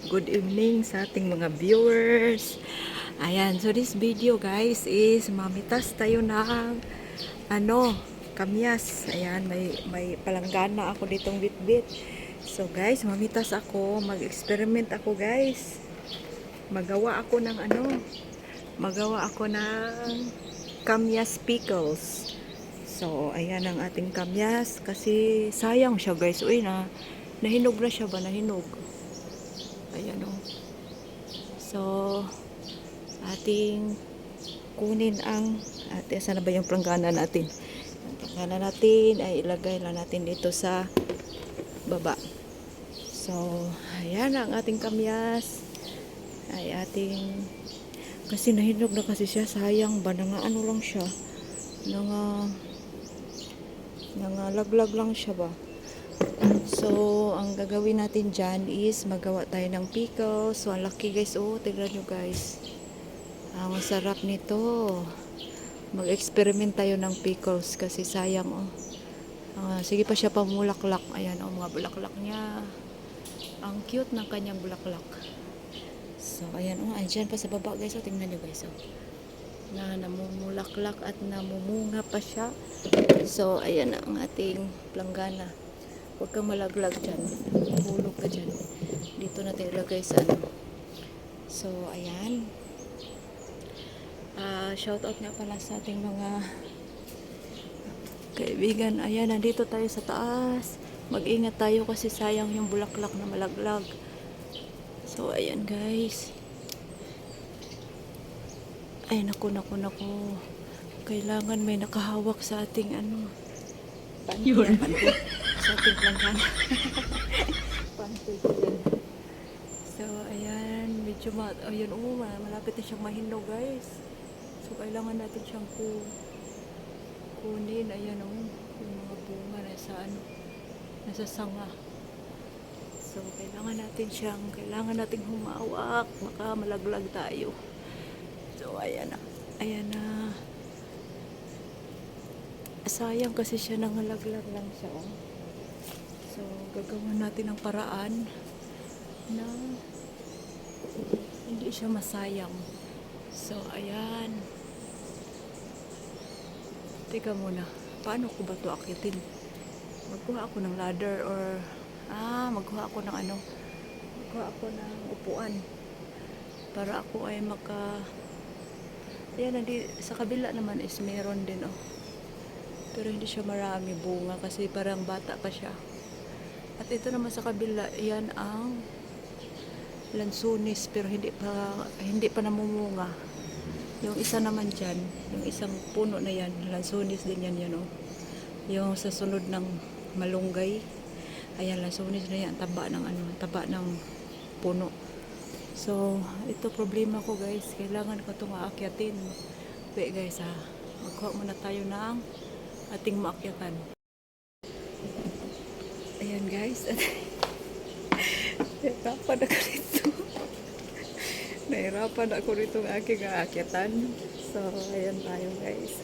Good evening sa ating mga viewers. Ayan, so this video guys is mamitas tayo ng kamyas. Ayan, may palanggana ako ditong bitbit. So guys, mamitas ako, mag-experiment ako guys. Magawa ako ng kamyas pickles. So, ayan ang ating kamyas kasi sayang siya guys. Uy, nahinog na siya ba? Nahinog. Ayan o. So, ating kunin saan na ba yung planggana natin? Ang planggana natin ay ilagay lang natin dito sa baba. So, ayan ang ating kamyas. Kasi nahinog na kasi siya, sayang ba, lang siya. Laglag lang siya ba. So, ang gagawin natin dyan is magawa tayo ng pickles. So, ang laki guys. Oh, tignan nyo guys. Ang sarap nito. Mag-experiment tayo ng pickles kasi sayang oh. Sige pa siya pamulaklak. Ayan oh, mga bulaklak niya. Ang cute ng kanyang bulaklak. So, ayan oh, andyan pa sa baba guys. Oh, tingnan nyo guys oh. Namumulaklak at namumunga pa siya. So, ayan ang ating planggana. Huwag kang malaglag dyan. Hulog ka dyan. Dito natin ilagay sa So, ayan. Shout out nga pala sa ating mga kaibigan. Ayan, nandito tayo sa taas. Mag-ingat tayo kasi sayang yung bulaklak na malaglag. So, ayan guys. Ay, naku. Kailangan may nakahawak sa ating Yun. sa ating planggana. So, ayan. Medyo ayun, malapit na siyang mahinog, guys. So, kailangan natin siyang kunin. Ayan, yung mga bunga nasa sanga. So, kailangan natin humawak. Baka malaglag tayo. So, ayan na. Sayang kasi siya, nangalaglag lang siya oh. So gagawin natin ang paraan na hindi siya masayang. So ayan, teka muna, paano ko ba ito akitin? Magkuha ako ng ladder or magkuha ako ng upuan para ako ay ayan, sa kabila naman is meron din oh. Pero hindi siya marami bunga kasi parang bata pa siya. At ito naman sa kabila, yan ang lansunis pero hindi pa namumunga. Yung isa naman dyan, yung isang puno na yan, lansunis din yan oh. Yung sa sunod ng malunggay, ayan lansunis na yan, taba ng puno. So, ito problema ko guys, kailangan ko itong aakyatin. Wait guys magkuha muna tayo ng ating maakyatan. Ayan guys. Nahirapan ako rito ng aking aakyatan. So, ayan tayo guys.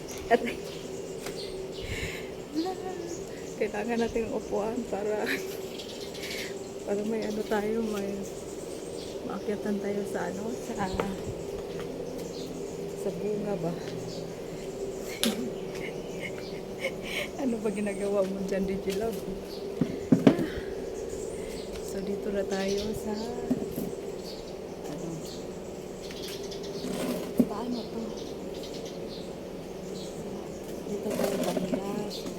Kailangan natin upuan para may maakyatan tayo sa bunga ba. Ano ba ginagawa mo dyan, Digilove? So, dito na tayo sa paano to? Dito tayo banda. So,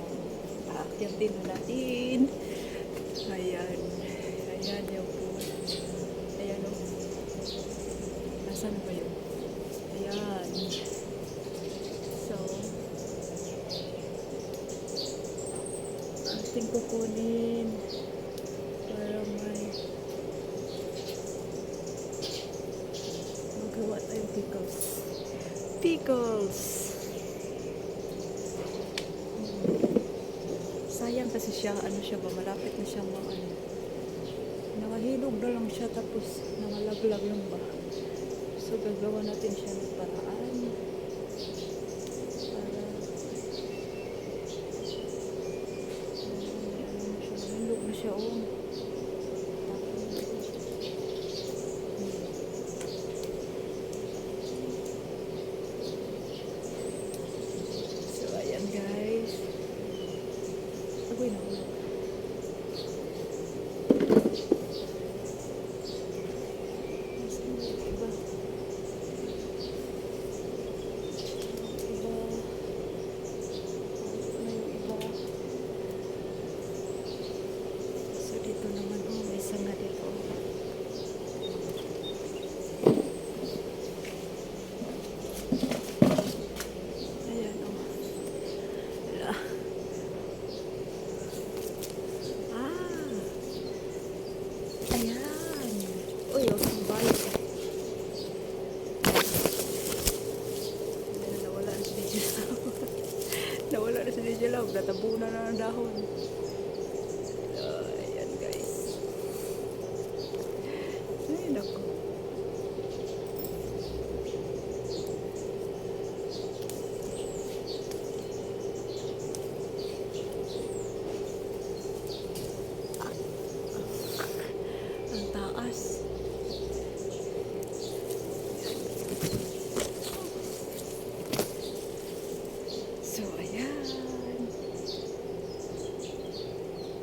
aakyatin na natin. Ayan yung po. Ayan o. Nasaan ba yun? Ayan. So, ating kukunin para may magawa tayong pickles. Sayang kasi siya, malapit na siyang nakahilog na lang siya tapos nangalaglag lang ba. So gagawa natin siya ng paraan para hilog na siya oh. Nawala na si DJ Love. Natabunan na ng dahon. Ayan guys. Ay, naku. Ang taas. So, ayan.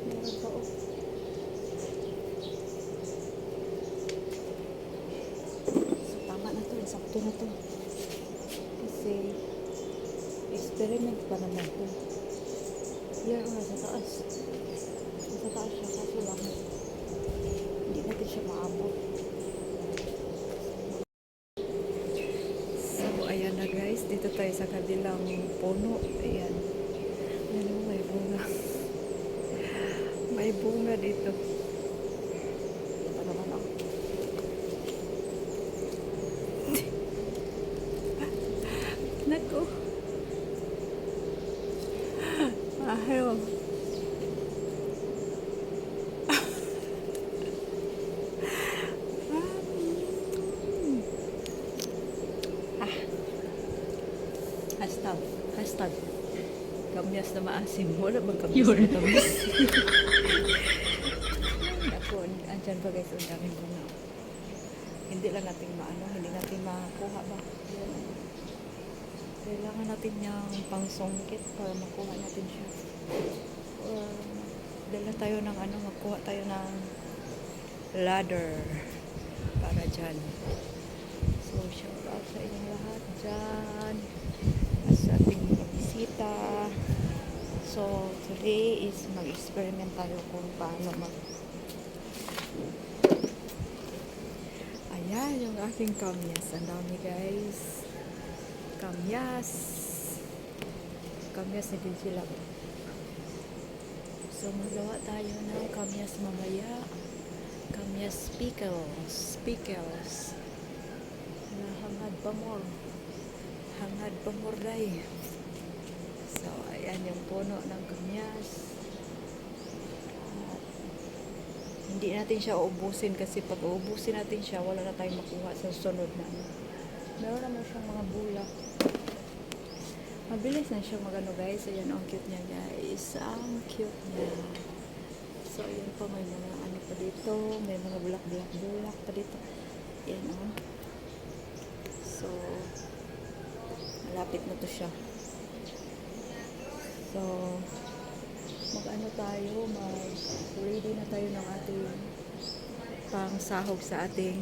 Meron pa, oh. So, tama na to. Sakto na to. Kasi, experiment pa naman to. Yan, nasa taas. Nasa taas siya. Kaso lang, hindi natin siya maabot. So, ayan na guys. Dito tayo sa kabilang puno. Ayan. Ayan o, may bunga. May bunga dito. Ito naman ako. Naku. Ayaw. Hashtag. Hashtag. Kamyas na maasim. Wala bang kamyas na tamis? Ako, andyan pa guys, ang daming bunga. Hindi lang natin maano, hindi natin makuha ba? Yan. Kailangan natin yung pangsungkit para makuha natin siya. Or, dala tayo ng ano, makuha tayo ng ladder para dyan. So, shout out sa inyong lahat dyan. At sa ating mga bisita. So, today is mag-experiment tayo kung paano Ayan, yung aking kamyas. Ang dami guys. Kamyas. Kamyas ni DJ Love. So, magawa tayo ng kamyas mamaya. Kamyas pickles. Pickles. Hangad pa more. Hangad pa more day. So, ayan yung puno ng kamyas. Hindi natin siya uubusin kasi pag uubusin natin siya, wala na tayong makuha sa sunod na ano. Meron naman siyang mga bulak. Mabilis na siya magano guys. Ayan, ang cute niya guys. Ang cute niya. So, ayan pa, may mga ano pa dito. May mga bulak pa dito. Ayan o. So, malapit na to siya. So, mag-ano tayo, mag-ready na tayo ng ating pang sahog sa ating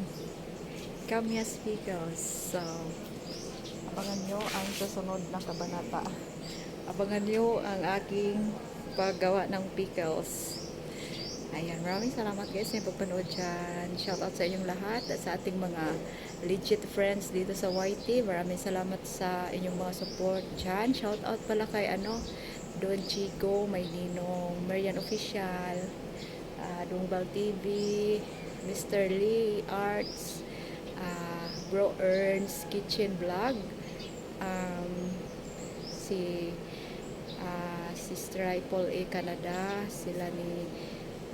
kamyas pickles. So, abangan nyo ang susunod na kabanata. Abangan nyo ang aking paggawa ng pickles. Ayan, maraming salamat guys sa pagpanood dyan. Shoutout sa inyong lahat at sa ating mga legit friends dito sa YT. Maraming salamat sa inyong mga support dyan. Shoutout pala kay Don Chico, may Ninong, Marian Official, Dungbal TV, Mr. Lee Arts, Bro Ernst Kitchen Vlog, si Striple A Canada, sila ni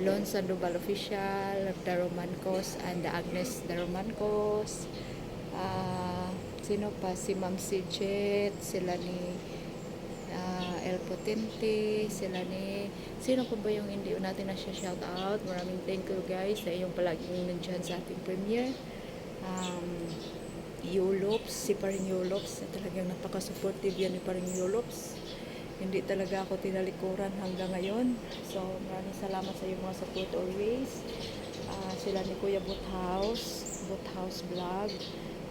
Lon Sandoval Official, Daromancos and the Agnes Daromancos, sino pa, si Ma'am si Jet, sila ni El Potente, sila ni sino pa ba yung hindi natin na siya shout out. Maraming thank you guys sa iyong palaging nandyan sa ating premiere. Yolops, si Paring Yolops, talagang napaka-supportive yan ni Paring Yolops. Hindi talaga ako tinalikuran hanggang ngayon. So maraming salamat sa iyong mga support always. Sila ni Kuya Boothouse Vlog,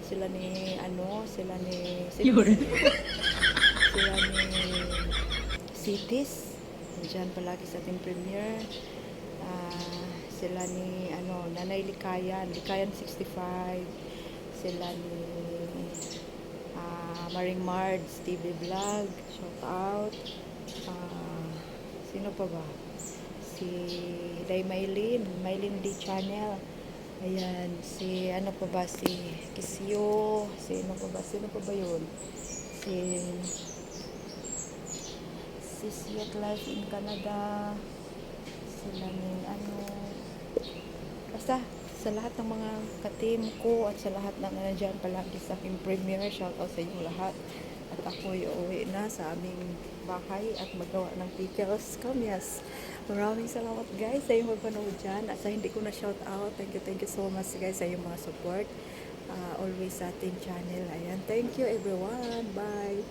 sila ni sila ni Cities, dyan palagi sa ating premiere. Sila ni Nanay Likayan 65, sila ni Maring Mards TV Vlog, shout out. Sino pa ba? Si Day Maylin D Channel. Ayan, si pa ba, si Kisyo, sino pa ba yun? is Yet Life in Canada. Sila ning ano. Basta sa lahat ng mga ka-team ko at sa lahat ng nandiyan palagi sa aking premiere, shout out sa inyo lahat. At ako'y uuwi na sa aming bahay at magawa ng pickles kamyas. Maraming salamat guys sa iyong magpanood dyan. At sa hindi ko na shout out, thank you so much guys sa iyong mga support. Always sa ating channel. Ayan, thank you everyone. Bye!